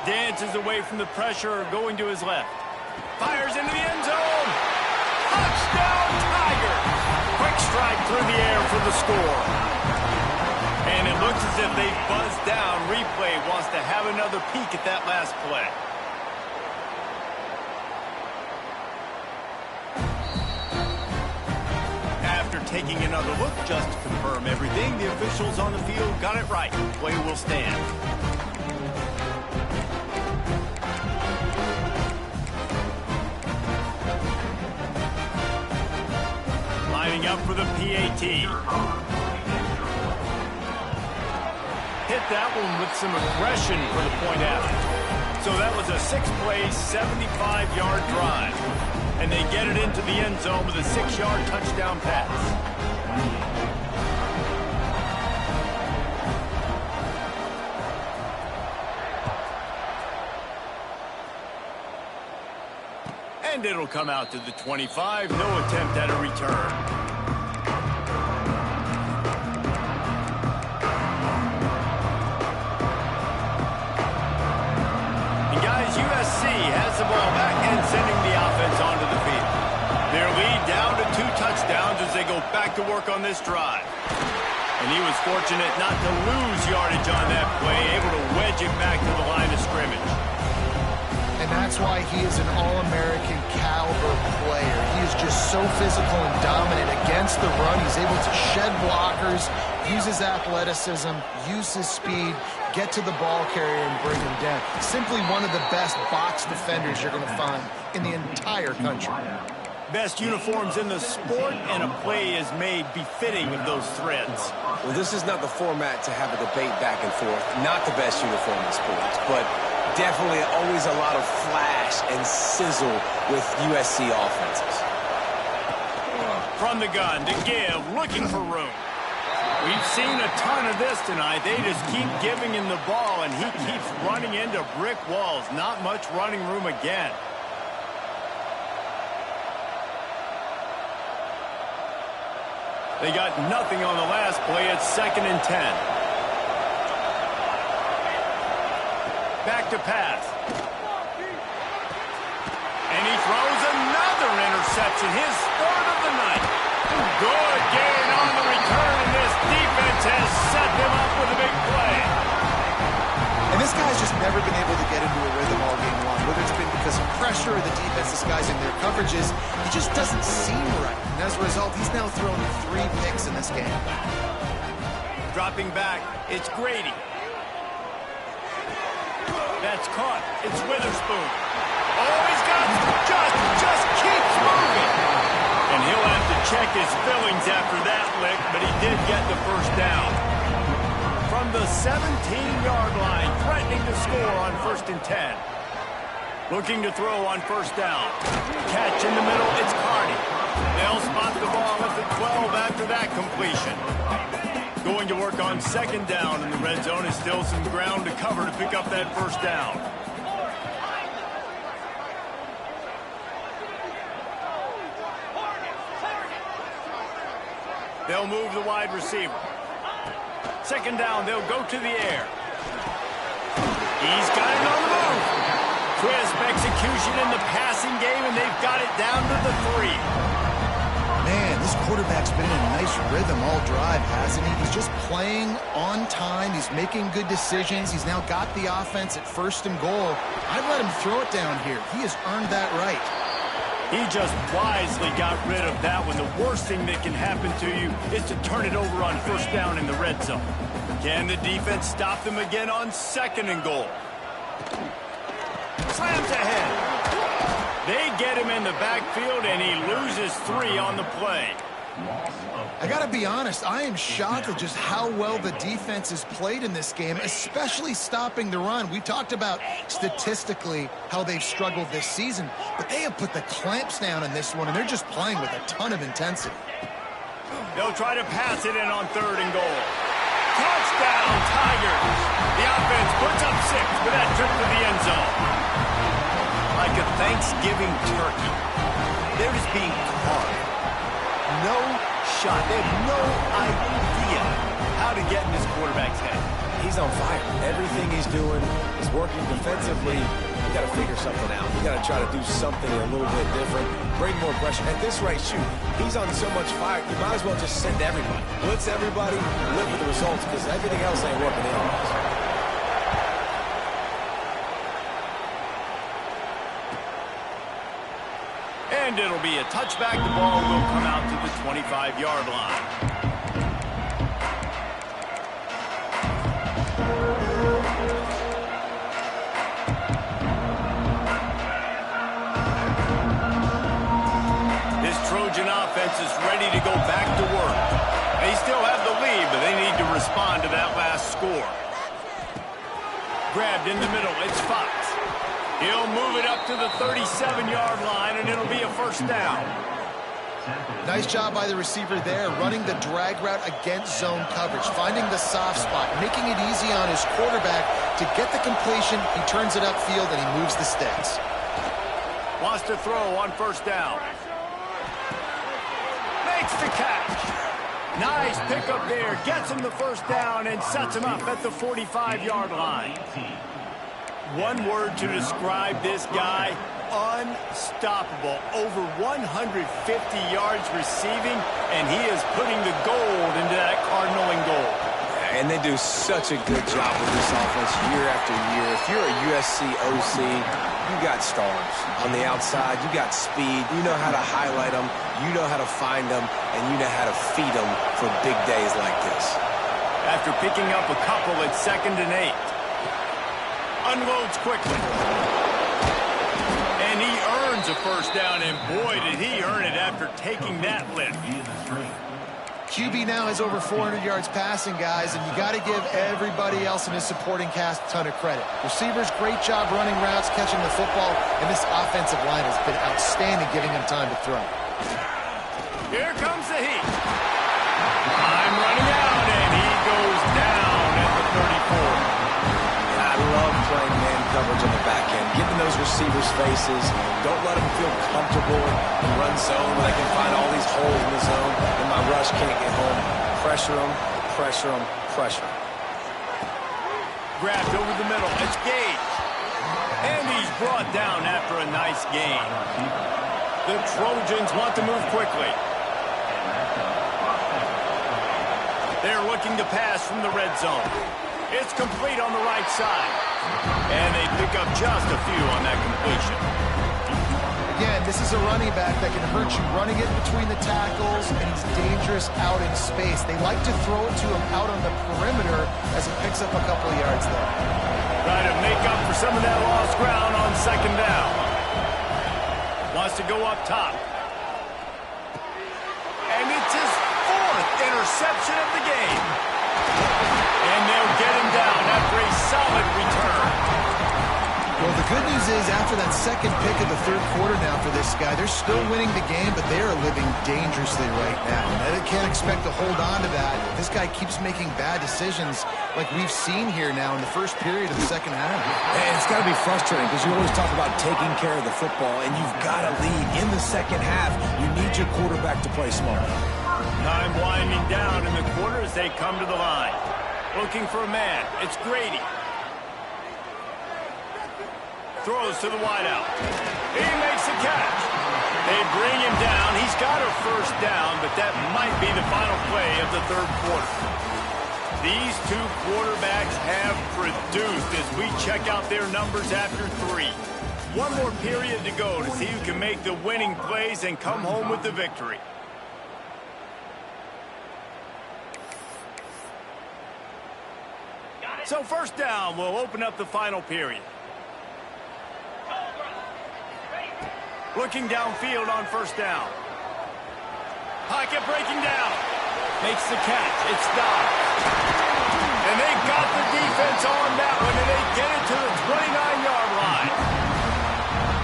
Dances away from the pressure, going to his left. Fires into the end zone. Touchdown, Tigers! Quick strike through the air for the score. And it looks as if they buzzed down. Replay wants to have another peek at that last play. After taking another look just to confirm everything, the officials on the field got it right. Play will stand. Lining up for the PAT. Hit that one with some aggression for the point after. So that was a 6-play, 75-yard drive. And they get it into the end zone with a 6-yard touchdown pass. And it'll come out to the 25. No attempt at a return. USC has the ball back and sending the offense onto the field. Their lead down to 2 touchdowns as they go back to work on this drive. And he was fortunate not to lose yardage on that play, able to wedge it back to the line of scrimmage. And that's why he is an All-American caliber player. He is just so physical and dominant against the run. He's able to shed blockers, use his athleticism, use his speed, get to the ball carrier and bring him down. Simply one of the best box defenders you're going to find in the entire country. Best uniforms in the sport, and a play is made befitting of those threads. Well, this is not the format to have a debate back and forth. Not the best uniform in sports, but definitely always a lot of flash and sizzle with USC offenses. From the gun to give, looking for room. We've seen a ton of this tonight. They just keep giving him the ball, and he keeps running into brick walls. Not much running room again. They got nothing on the last play. It's 2nd and 10. Back to pass. And he throws another interception. His 3rd of the night. Good gain on the return, and this defense has set them up with a big play. And this guy's just never been able to get into a rhythm all game long. Whether it's been because of pressure or the defense disguising their coverages, he just doesn't seem right. And as a result, he's now thrown 3 picks in this game. Dropping back, it's Grady. That's caught. It's Witherspoon. Oh, he's got just keeps moving. And he'll have to check his fillings after that lick, but he did get the first down. From the 17-yard line, threatening to score on 1st and 10. Looking to throw on 1st down. Catch in the middle, it's Carney. They'll spot the ball at the 12 after that completion. Going to work on 2nd down, and the red zone is still some ground to cover to pick up that 1st down. They'll move the wide receiver. 2nd down, they'll go to the air. He's got it on the move. Crisp execution in the passing game, and they've got it down to the 3. Man, this quarterback's been in a nice rhythm all drive, hasn't he? He's just playing on time. He's making good decisions. He's now got the offense at 1st and goal. I'd let him throw it down here. He has earned that right. He just wisely got rid of that one. The worst thing that can happen to you is to turn it over on 1st down in the red zone. Can the defense stop them again on 2nd and goal? Slams ahead. They get him in the backfield, and he loses 3 on the play. I got to be honest, I am shocked at just how well the defense has played in this game, especially stopping the run. We talked about statistically how they've struggled this season, but they have put the clamps down in this one, and they're just playing with a ton of intensity. They'll try to pass it in on 3rd and goal. Touchdown, Tigers! The offense puts up 6 with that trip to the end zone. Like a Thanksgiving turkey, they're just being carved. No shot. They have no idea how to get in this quarterback's head. he's on fire. Everything he's doing is working defensively. You got to figure something out. You got to try to do something a little bit different, bring more pressure. At this rate, shoot, he's on so much fire, you might as well just send everybody. Blitz everybody, live with the results, because everything else ain't working anyways. And it'll be a touchback. The ball will come out to the 25-yard line. This Trojan offense is ready to go back to work. They still have the lead, but they need to respond to that last score. Grabbed in the middle. It's Fox. He'll move it up to the 37-yard line, and it'll be a first down. Nice job by the receiver there, running the drag route against zone coverage, finding the soft spot, making it easy on his quarterback to get the completion. He turns it upfield, and he moves the sticks. Wants to throw on first down. Makes the catch. Nice pickup there. Gets him the first down and sets him up at the 45-yard line. One word to describe this guy, unstoppable. Over 150 yards receiving, and he is putting the gold into that Cardinal and gold. And they do such a good job with this offense year after year. If you're a USC OC, you got stars. On the outside, you got speed. You know how to highlight them. You know how to find them. And you know how to feed them for big days like this. After picking up a couple at 2nd and 8. Unloads quickly. And he earns a first down, and boy, did he earn it after taking that lift. QB now has over 400 yards passing, guys, and you got to give everybody else in his supporting cast a ton of credit. Receivers, great job running routes, catching the football, and this offensive line has been outstanding, giving him time to throw. Here comes the heat. I'm running out, and he goes down at the 34. I love playing man coverage on the back end, getting those receivers' faces. Don't let them feel comfortable in run zone where they can find all these holes in the zone and my rush can't get home. Pressure them, pressure them, pressure them. Grabbed over the middle. It's Gage. And he's brought down after a nice gain. The Trojans want to move quickly. They're looking to pass from the red zone. It's complete on the right side. And they pick up just a few on that completion. Again, this is a running back that can hurt you running it between the tackles, and he's dangerous out in space. They like to throw it to him out on the perimeter as he picks up a couple of yards there. Trying to make up for some of that lost ground on 2nd down. Wants to go up top. And it's his 4th interception of the game. And they'll get him down after a solid return. Well, the good news is after that second pick of the 3rd quarter now for this guy, they're still winning the game, but they are living dangerously right now. And they can't expect to hold on to that. This guy keeps making bad decisions like we've seen here now in the first period of the second half. And it's got to be frustrating because you always talk about taking care of the football, and you've got to lead in the second half. You need your quarterback to play smart. Time winding down in the quarter as they come to the line. Looking for a man. It's Grady. Throws to the wideout. He makes the catch. They bring him down. He's got a first down, but that might be the final play of the 3rd quarter. These two quarterbacks have produced as we check out their numbers after 3. One more period to go to see who can make the winning plays and come home with the victory. So first down will open up the final period. Looking downfield on first down. Pocket breaking down. Makes the catch. It's Dobbs. And they got the defense on that one, and they get it to the 29-yard line.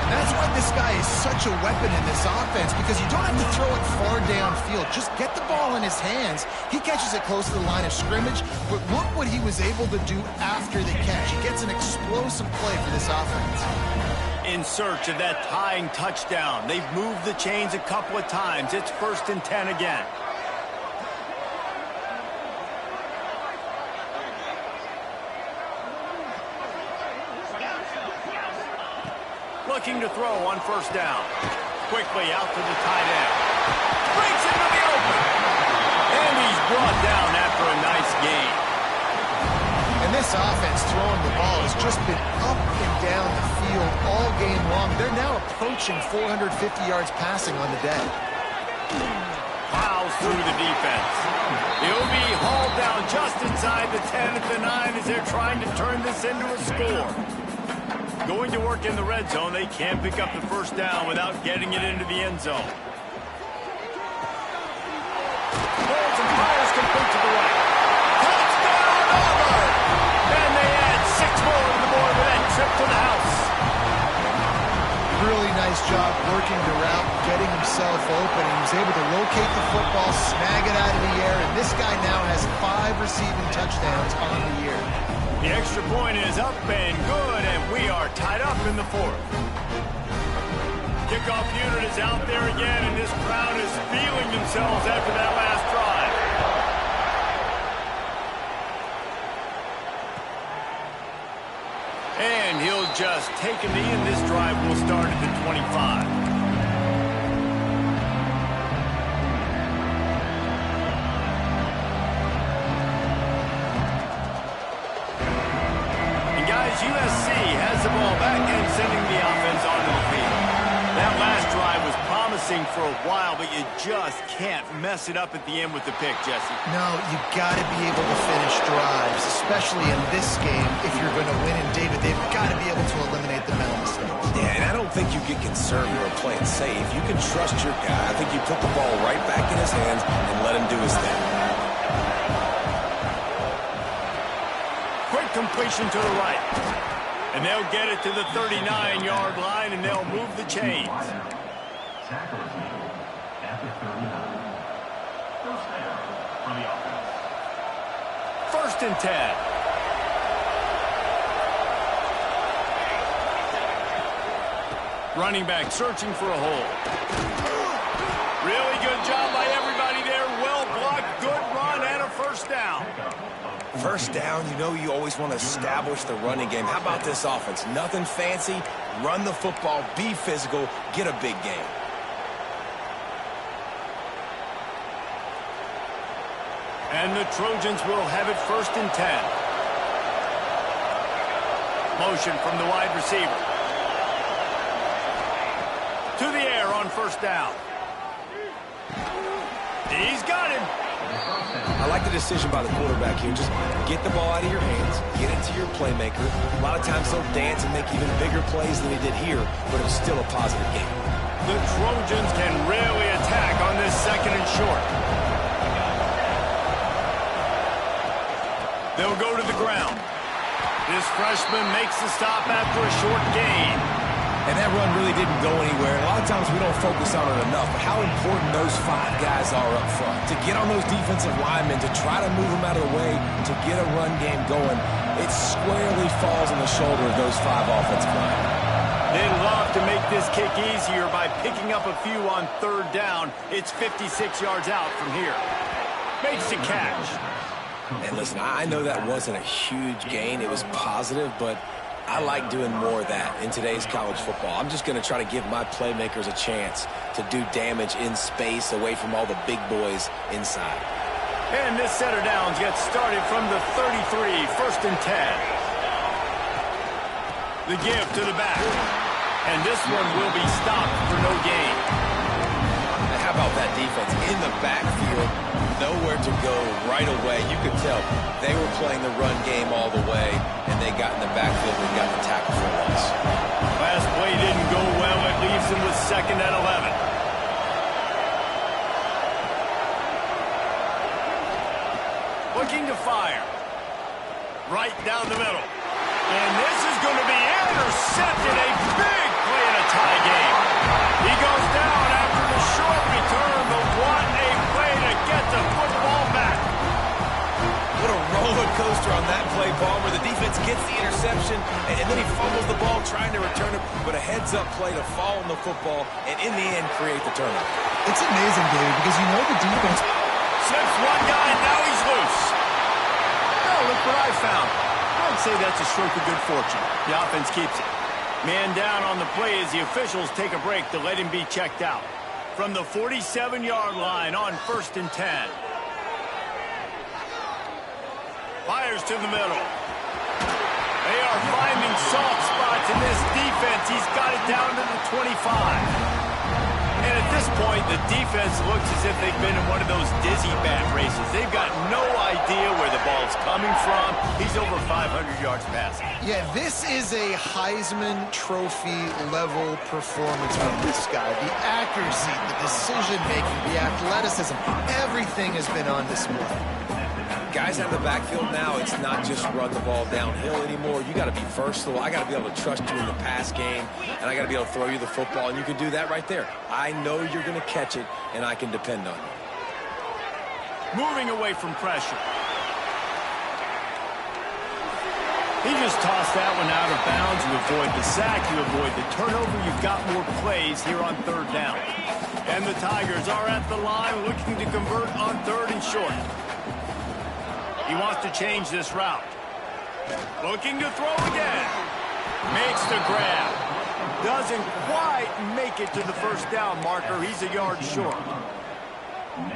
That's why this guy is such a weapon in this offense, because you don't have to throw it far downfield. Just get the ball in his hands. He catches it close to the line of scrimmage, but look what he was able to do after the catch. He gets an explosive play for this offense. In search of that tying touchdown. They've moved the chains a couple of times. It's 1st and 10 again. looking to throw on first down. Quickly out to the tight end. Breaks into the open. And he's brought down after a nice gain. And this offense throwing the ball has just been up and down the field all game long. They're now approaching 450 yards passing on the day. Plows through the defense. He'll be hauled down just inside the 10 at the 9 as they're trying to turn this into a score. Going to work in the red zone, they can't pick up the first down without getting it into the end zone. Balls and fires complete to the right. Touchdown, Auburn! And they add 6 more to the board with that trip to the house. Really nice job working the route, getting himself open. He was able to locate the football, snag it out of the air, and this guy now has 5 receiving touchdowns on the year. The extra point is up and good, and we are tied up in the 4th. Kickoff unit is out there again, and this crowd is feeling themselves after that last drive. And he'll just take a knee, and this drive will start at the 25. And guys, USC has the ball back and sending the offense onto the field. That last drive was promising for a while, but you just can't mess it up at the end with the pick, Jesse. No, you've got to be able to finish drives, especially in this game. If you're going to win, and David, they've got to be able to eliminate the mental mistakes. Yeah, and I don't think you get conservative or play it safe. You can trust your guy. I think you put the ball right back in his hands and let him do his thing. Quick completion to the right. And they'll get it to the 39-yard line, and they'll move the chains. First and 10. Running back searching for a hole. Really good job by everybody there. Well blocked, good run, and a first down. First down, you know you always want to establish the running game. How about this offense? Nothing fancy. Run the football, be physical, get a big gain. And the Trojans will have it first and 10. Motion from the wide receiver. To the air on first down. He's got him. I like the decision by the quarterback here. Just get the ball out of your hands, get it to your playmaker. A lot of times they'll dance and make even bigger plays than he did here, but it was still a positive game. The Trojans can really attack on this second and short. They'll go to the ground. This freshman makes the stop after a short gain. And that run really didn't go anywhere. A lot of times we don't focus on it enough, but how important those 5 guys are up front. To get on those defensive linemen, to try to move them out of the way, to get a run game going, it squarely falls on the shoulder of those 5 offensive linemen. They'd love to make this kick easier by picking up a few on third down. It's 56 yards out from here. Makes the catch. And listen, I know that wasn't a huge gain. It was positive, but I like doing more of that in today's college football. I'm just going to try to give my playmakers a chance to do damage in space away from all the big boys inside. And this set of downs gets started from the 33, first and 10. The give to the back. And this one will be stopped for no gain. And how about that defense in the backfield? Nowhere to go right away. You could tell they were playing the run game all the way, and they got in the backfield and got the tackle for loss. Last play didn't go well. It leaves them with second and 11. Looking to fire. Right down the middle. And this is going to be intercepted. A big play in a tie game. He goes down after the short return, but what a play to get the football back. What a roller coaster on that play, Palmer. The defense gets the interception, and then he fumbles the ball trying to return it, but a heads-up play to fall on the football, and in the end, create the turnover. It's amazing, David, because you know the defense. Slips one guy, now he's loose. Oh, look what I found. I'd say that's a stroke of good fortune. The offense keeps it. Man down on the play as the officials take a break to let him be checked out. From the 47-yard line on 1st and 10. Fires to the middle. They are finding soft spots in this defense. He's got it down to the 25. And at this point, the defense looks as if they've been in one of those dizzy bat races. They've got no idea where the ball's coming from. He's over 500 yards passing. Yeah, this is a Heisman Trophy level performance from this guy. The accuracy, the decision-making, the athleticism, everything has been on display. Guys out of the backfield now, it's not just run the ball downhill anymore. You got to be versatile. I got to be able to trust you in the pass game, and I got to be able to throw you the football, and you can do that right there. I know you're going to catch it, and I can depend on you. Moving away from pressure. He just tossed that one out of bounds. You avoid the sack, you avoid the turnover. You've got more plays here on 3rd down. And the Tigers are at the line looking to convert on 3rd and short. He wants to change this route. Looking to throw again. Makes the grab. Doesn't quite make it to the 1st down marker. He's a yard short.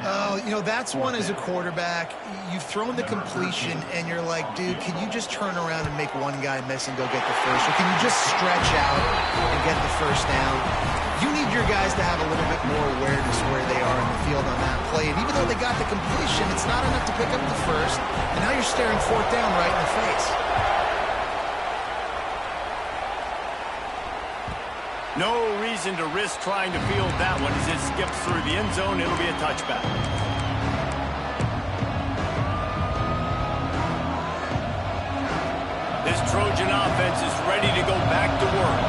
Oh, you know, that's one as a quarterback. You've thrown the completion, and you're like, dude, can you just turn around and make one guy miss and go get the first? Or can you just stretch out and get the 1st down? You need your guys to have a little bit more awareness where they are in the field on that play. And even though they got the completion, it's not enough to pick up the 1st. And now you're staring 4th down right in the face. No reason to risk trying to field that one as it skips through the end zone. It'll be a touchback. This Trojan offense is ready to go back to work.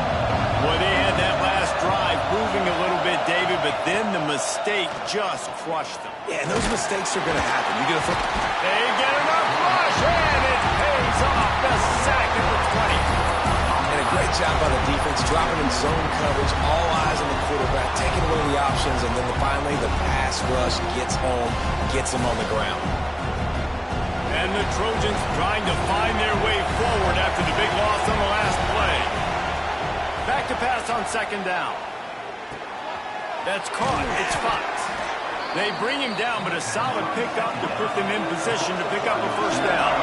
Boy, they had that last drive moving a little bit, David, but then the mistake just crushed them. Yeah, and those mistakes are going to happen. You get a foot. They get enough rush, and it pays off. The sack at the 20. And a great job by the defense, dropping in zone coverage, all eyes on the quarterback, taking away the options, and then finally the pass rush gets home, gets him on the ground. And the Trojans trying to find their way forward after the big loss on the last play. Back to pass on 2nd down. That's caught. It's Fox. They bring him down, but a solid pickup to put them in position to pick up a 1st down.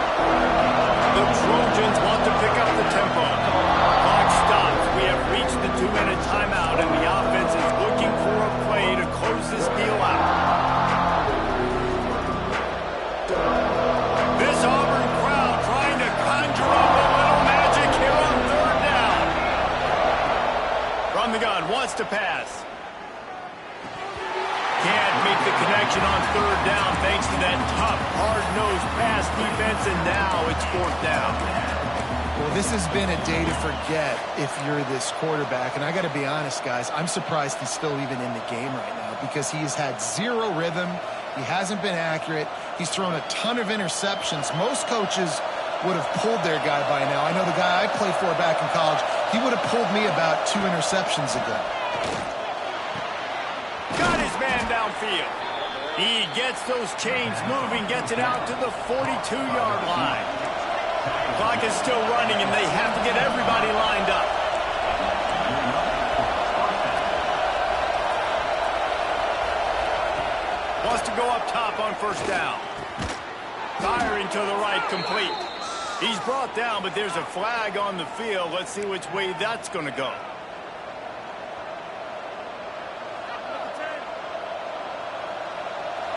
The Trojans want to pick up the tempo. Clock stops. We have reached the 2-minute timeout, and the offense is looking for a play to close this deal out. This Auburn crowd trying to conjure up a little magic here on 3rd down. From the gun, wants to pass. Can't make the connection on 3rd down thanks to that tough, hard-nosed pass defense, and now it's 4th down. Well, this has been a day to forget if you're this quarterback. And I got to be honest, guys, I'm surprised he's still even in the game right now because he's had zero rhythm. He hasn't been accurate. He's thrown a ton of interceptions. Most coaches would have pulled their guy by now. I know the guy I played for back in college, he would have pulled me about 2 interceptions ago. Got his man downfield. He gets those chains moving, gets it out to the 42-yard line. The clock is still running, and they have to get everybody lined up. Wants to go up top on 1st down. Firing to the right, complete. He's brought down, but there's a flag on the field. Let's see which way that's going to go.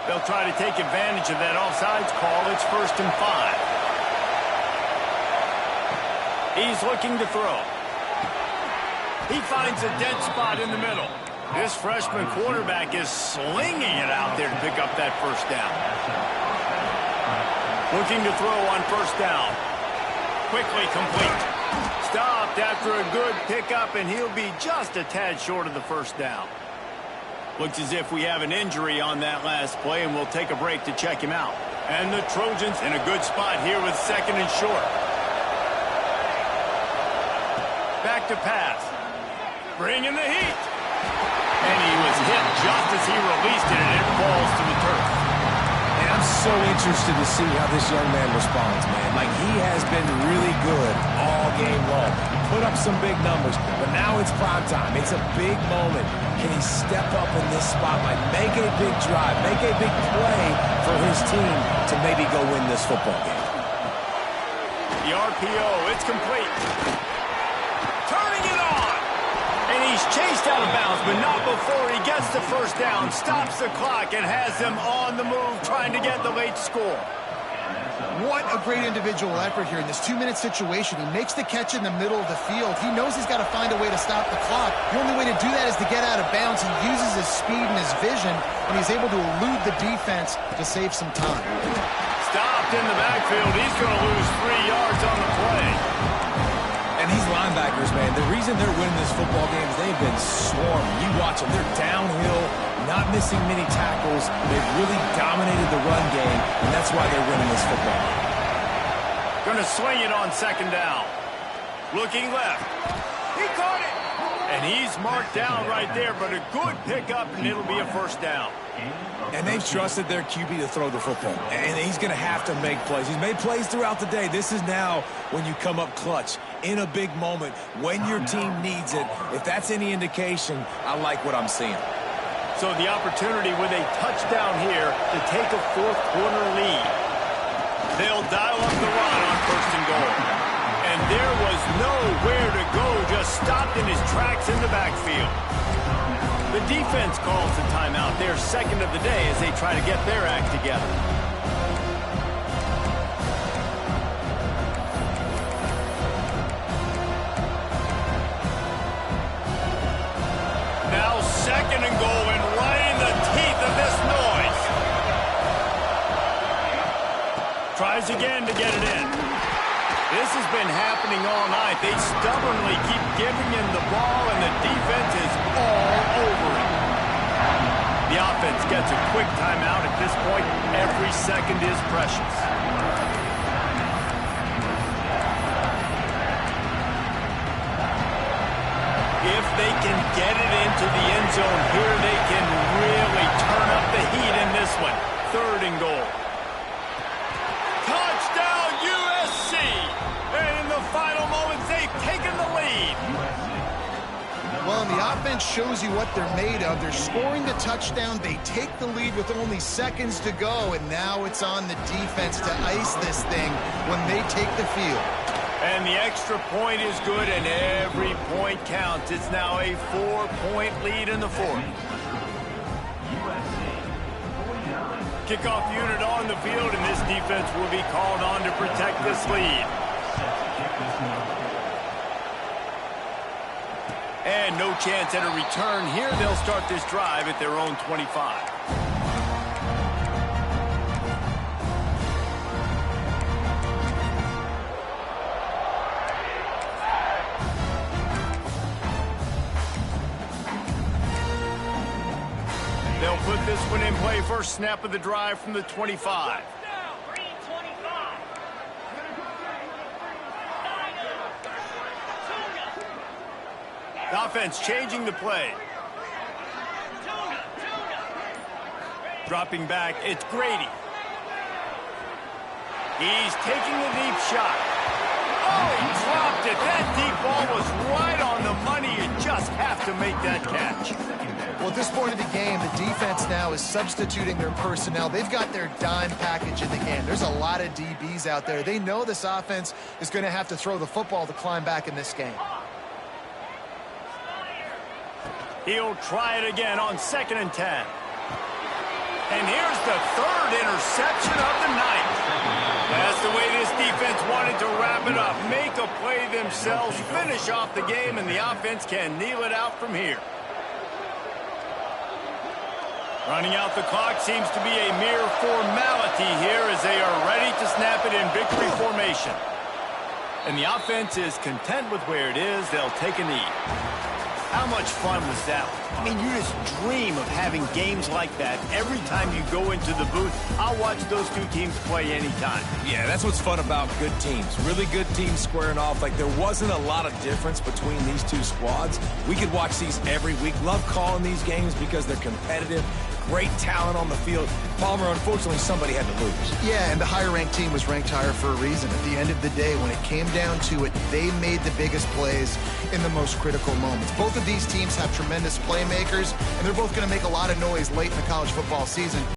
They'll try to take advantage of that offsides call. It's 1st and 5. He's looking to throw. He finds a dead spot in the middle. This freshman quarterback is slinging it out there to pick up that 1st down. Looking to throw on 1st down. Quickly complete. Stopped after a good pickup, and he'll be just a tad short of the 1st down. Looks as if we have an injury on that last play, and we'll take a break to check him out. And the Trojans in a good spot here with 2nd and short. Back to pass. Bringing the heat. And he was hit just as he released it, and it falls to the turf. And I'm so interested to see how this young man responds, man. Like, he has been really good all game long. Put up some big numbers, but now it's prime time. It's a big moment. Can he step up in this spotlight, make a big drive, make a big play for his team to maybe go win this football game? The RPO, it's complete. Turning it on. And he's chased out of bounds, but not before he gets the first down, stops the clock, and has them on the move trying to get the late score. What a great individual effort here in this 2-minute situation. He makes the catch in the middle of the field. He knows he's got to find a way to stop the clock. The only way to do that is to get out of bounds. He uses his speed and his vision, and he's able to elude the defense to save some time. Stopped in the backfield. He's going to lose 3 yards on the play. And these linebackers, man, the reason they're winning this football game is they've been swarming. You watch them. They're downhill, not missing many tackles. They've really dominated the run game, and that's why they're winning this football game. Going to swing it on second down. Looking left. He caught it. And he's marked down right there, but a good pickup, and it'll be a first down. And they've trusted their QB to throw the football. And he's going to have to make plays. He's made plays throughout the day. This is now when you come up clutch in a big moment when your team needs it. If that's any indication, I like what I'm seeing. So the opportunity with a touchdown here to take a fourth-quarter lead. They'll dial up the run on first and goal. And there was nowhere to go, just stopped in his tracks in the backfield. The defense calls the timeout, their second of the day, as they try to get their act together. Now second and goal, and right in the teeth of this noise. Tries again to get it in. This has been happening all night. They stubbornly keep giving him the ball, and the defense is all over it. The offense gets a quick timeout. At this point, every second is precious. If they can get it into the end zone here, they can really turn up the heat in this one. Third and goal. Touchdown, USC! And in the final moments, they've taken the lead. Well, and the offense shows you what they're made of. They're scoring the touchdown. They take the lead with only seconds to go, and now it's on the defense to ice this thing when they take the field. And the extra point is good, and every point counts. It's now a 4-point lead in the fourth. Kickoff unit on the field, and this defense will be called on to protect this lead. And no chance at a return here. They'll start this drive at their own 25. They'll put this one in play. First snap of the drive from the 25. The offense changing the play. Dropping back, it's Grady. He's taking a deep shot. Oh, he dropped it. That deep ball was right on the money. You just have to make that catch. Well, at this point of the game, the defense now is substituting their personnel. They've got their dime package in the game. There's a lot of DBs out there. They know this offense is going to have to throw the football to climb back in this game. He'll try it again on 2nd and 10. And here's the third interception of the night. That's the way this defense wanted to wrap it up. Make a play themselves, finish off the game, and the offense can kneel it out from here. Running out the clock seems to be a mere formality here as they are ready to snap it in victory formation. And the offense is content with where it is. They'll take a knee. How much fun was that? I mean, you just dream of having games like that every time you go into the booth. I'll watch those two teams play anytime. Yeah, that's what's fun about good teams. Really good teams squaring off. Like, there wasn't a lot of difference between these two squads. We could watch these every week. Love calling these games because they're competitive. great talent on the field. Palmer, unfortunately, somebody had to lose. Yeah, and the higher-ranked team was ranked higher for a reason. At the end of the day, when it came down to it, they made the biggest plays in the most critical moments. Both of these teams have tremendous playmakers, and they're both going to make a lot of noise late in the college football season.